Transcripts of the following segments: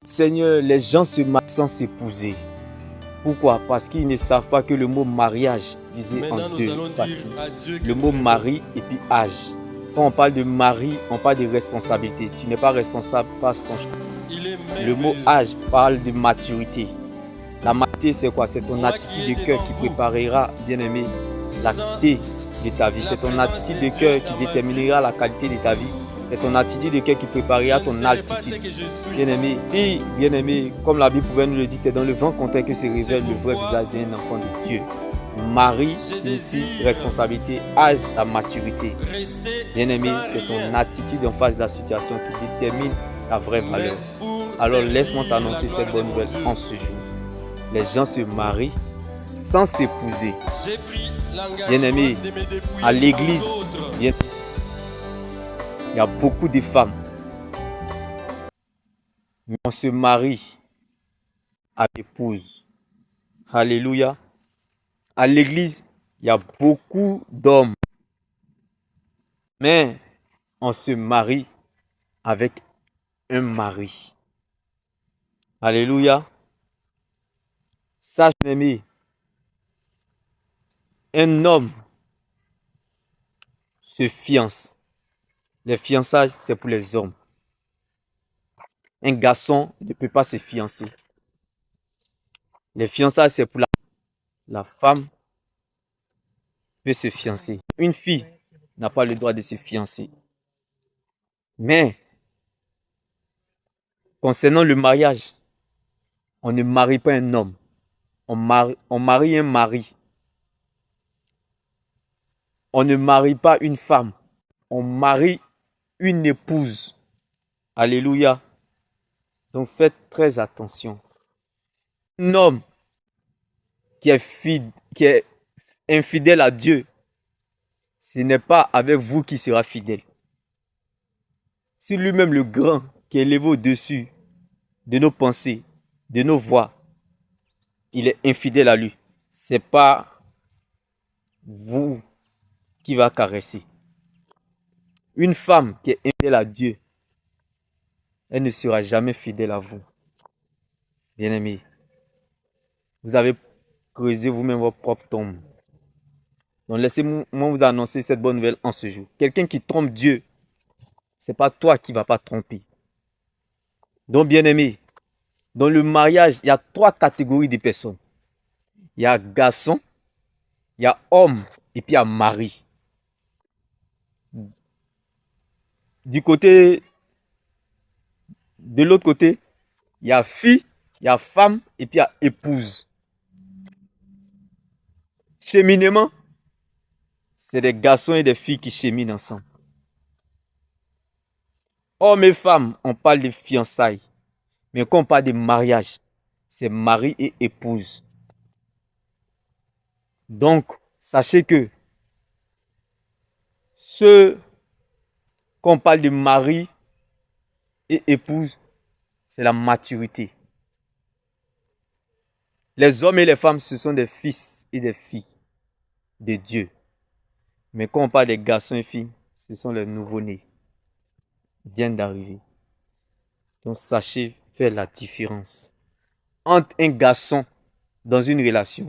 Seigneur, les gens se marient sans s'épouser. Pourquoi? Parce qu'ils ne savent pas que le mot mariage visait en deux parties. Le mot mari et puis âge. Quand on parle de mari, on parle de responsabilité. Tu n'es pas responsable par ton choix. Le mot âge parle de maturité. La maturité, c'est quoi? C'est ton attitude de cœur qui préparera, bien-aimé, la qualité de ta vie. C'est ton attitude de cœur qui déterminera la qualité de ta vie. C'est ton attitude de cœur qui préparera ton altitude. Bien-aimé, si, bien-aimé, comme la Bible pouvait nous le dire, c'est dans le vent contraire que se révèle le vrai visage d'un enfant de Dieu. Mari signifie responsabilité, âge, la maturité. Bien-aimé, c'est ton attitude en face de la situation qui détermine ta vraie valeur. Alors laisse-moi t'annoncer cette bonne nouvelle en ce jour. Les gens se marient sans s'épouser. Bien-aimé, à l'église, il y a beaucoup de femmes. Mais on se marie à l'épouse. Alléluia. À l'église, il y a beaucoup d'hommes. Mais on se marie avec un mari. Alléluia. Sache, bien-aimé, un homme se fiance. Les fiançailles, c'est pour les hommes. Un garçon ne peut pas se fiancer. Les fiançailles, c'est pour la femme peut se fiancer. Une fille n'a pas le droit de se fiancer. Mais, concernant le mariage, on ne marie pas un homme. On marie un mari. On ne marie pas une femme. On marie une épouse. Alléluia. Donc faites très attention. Un homme qui est infidèle à Dieu, ce n'est pas avec vous qui sera fidèle. C'est lui-même le grand qui est élevé au-dessus de nos pensées, de nos voix. Il est infidèle à lui. Ce n'est pas vous qui va caresser. Une femme qui est infidèle à Dieu, elle ne sera jamais fidèle à vous. Bien-aimés, vous avez creusé vous-même votre propre tombe. Donc laissez-moi vous annoncer cette bonne nouvelle en ce jour. Quelqu'un qui trompe Dieu, ce n'est pas toi qui ne vas pas tromper. Donc bien-aimés, dans le mariage, il y a 3 catégories de personnes. Il y a garçon, il y a homme et puis il y a mari. De l'autre côté, il y a fille, il y a femme et puis il y a épouse. Cheminement, c'est des garçons et des filles qui cheminent ensemble. Hommes et femmes, on parle de fiançailles. Mais quand on parle de mariage, c'est mari et épouse. Donc, sachez que quand on parle de mari et épouse, c'est la maturité. Les hommes et les femmes, ce sont des fils et des filles de Dieu. Mais quand on parle des garçons et filles, ce sont les nouveau-nés. Ils viennent d'arriver. Donc sachez faire la différence entre un garçon dans une relation,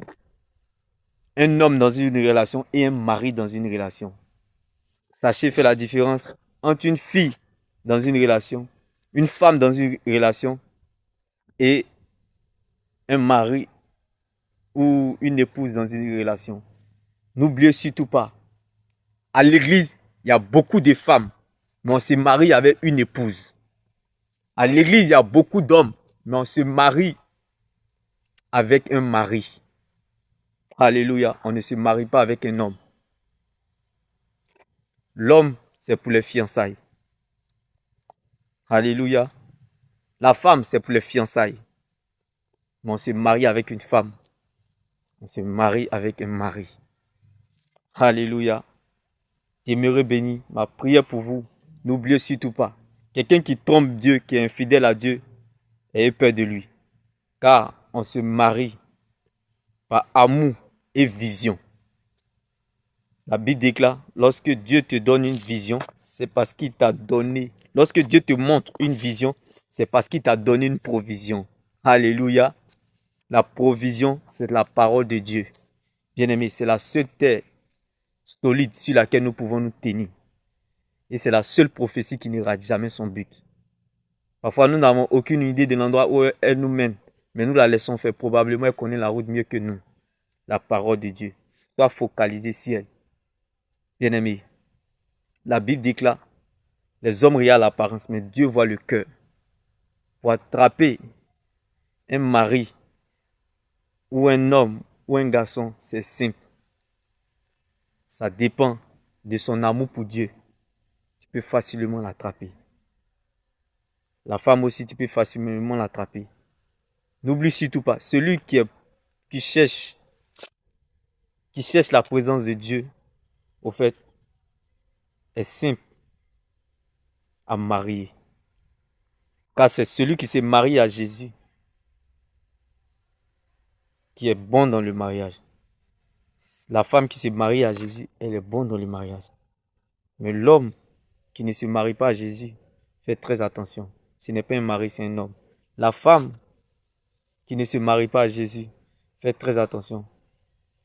un homme dans une relation et un mari dans une relation. Sachez faire la différence entre une fille dans une relation, une femme dans une relation et un mari ou une épouse dans une relation. N'oubliez surtout pas, à l'église, il y a beaucoup de femmes, mais on se marie avec une épouse. À l'église, il y a beaucoup d'hommes, mais on se marie avec un mari. Alléluia, on ne se marie pas avec un homme. L'homme, c'est pour les fiançailles. Alléluia. La femme, c'est pour les fiançailles. Mais on se marie avec une femme. On se marie avec un mari. Alléluia. Demeurez bénis. Ma prière pour vous, n'oubliez surtout pas. Quelqu'un qui trompe Dieu, qui est infidèle à Dieu, ayez peur de lui. Car on se marie par amour et vision. La Bible déclare, lorsque Dieu te donne une vision, c'est parce qu'il t'a donné Lorsque Dieu te montre une vision, c'est parce qu'il t'a donné une provision. Alléluia. La provision, c'est la parole de Dieu. Bien-aimé, c'est la seule terre solide sur laquelle nous pouvons nous tenir. Et c'est la seule prophétie qui ne rate jamais son but. Parfois, nous n'avons aucune idée de l'endroit où elle nous mène, mais nous la laissons faire. Probablement, elle connaît la route mieux que nous. La parole de Dieu. Sois focalisé sur elle. Bien-aimé, la Bible déclare, les hommes regardent l'apparence, mais Dieu voit le cœur. Pour attraper un mari ou un homme ou un garçon, c'est simple. Ça dépend de son amour pour Dieu. Tu peux facilement l'attraper. La femme aussi, tu peux facilement l'attraper. N'oublie surtout pas, celui qui cherche la présence de Dieu, au fait, est simple à marier. Car c'est celui qui s'est marié à Jésus qui est bon dans le mariage. La femme qui s'est mariée à Jésus, elle est bonne dans le mariage. Mais l'homme qui ne se marie pas à Jésus, fait très attention. Ce n'est pas un mari, c'est un homme. La femme qui ne se marie pas à Jésus, fait très attention.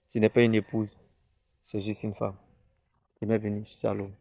Ce n'est pas une épouse, c'est juste une femme. Amen béni, shalom.